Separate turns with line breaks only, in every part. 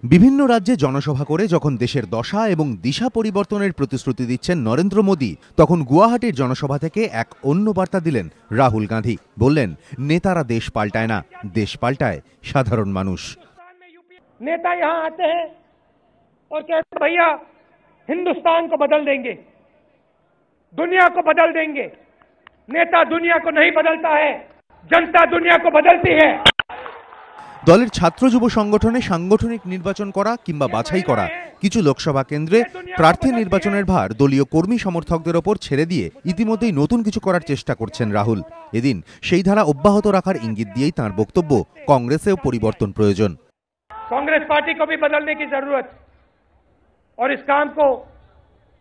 বিভিন্ন রাজ্যে জনসভা করে যখন দেশের দশা এবং দিশা পরিবর্তনের প্রতিশ্রুতি দিচ্ছেন নরেন্দ্র মোদী, তখন গুয়াহাটির জনসভা থেকে এক অন্য বার্তা দিলেন রাহুল গান্ধী। বললেন, নেতারা দেশ পাল্টায় না, দেশ পাল্টায় সাধারণ মানুষ।
नेता यहाँ आते हैं और कहते हैं भैया हिंदुस्तान को बदल देंगे, दुनिया को बदल देंगे। नेता दुनिया को नहीं बदलता है, जनता दुनिया को बदलती है।
দলের ছাত্র যুব সংগঠনে সাংগঠনিক নির্বাচন করা কিংবা বাছাই করা কিছু লোকসভা কেন্দ্রে প্রার্থী নির্বাচনের ভার দলীয় কর্মী সমর্থকদের ওপর ছেড়ে দিয়ে ইতিমধ্যেই নতুন কিছু করার চেষ্টা করছেন রাহুল। এদিন সেই ধারা অব্যাহত রাখার ইঙ্গিত দিয়েই তাঁর বক্তব্য, কংগ্রেসেও পরিবর্তন প্রয়োজন।
कांग्रेस पार्टी को भी बदलने की जरूरत है और इस काम को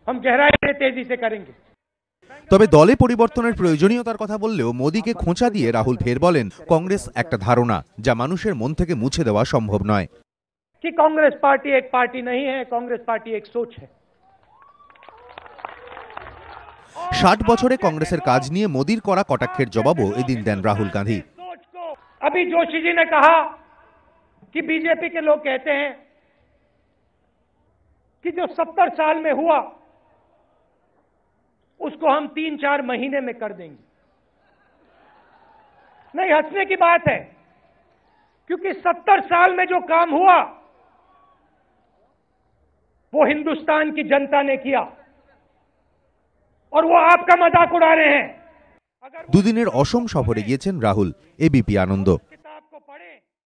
हम गहराई से तेजी से करेंगे।
তবে দলে পরিবর্তনের প্রয়োজনীয়তার কথা বললেও মোদীকে খোঁচা দিয়ে রাহুল ফের বলেন, কংগ্রেস একটা ধারণা যা মানুষের মন থেকে মুছে দেওয়া সম্ভব নয়।
कि कांग्रेस पार्टी एक पार्टी नहीं है, कांग्रेस पार्टी एक सोच है।
60 বছরে কংগ্রেসের কাজ নিয়ে মোদীর করা কটাক্ষের জবাবও এদিন দেন রাহুল গান্ধী।
अभी जोशी जी ने कहा कि बीजेपी के लोग कहते हैं कि जो 70 साल में हुआ उसको हम 3-4 महीने में कर देंगे। नहीं, हंसने की बात है, क्योंकि 70 साल में जो काम हुआ वो हिंदुस्तान की जनता ने किया और वो आपका मजाक उड़ा रहे हैं।
দুদিনের অসম সফরে গিয়েছেন রাহুল। এবিপি আনন্দ।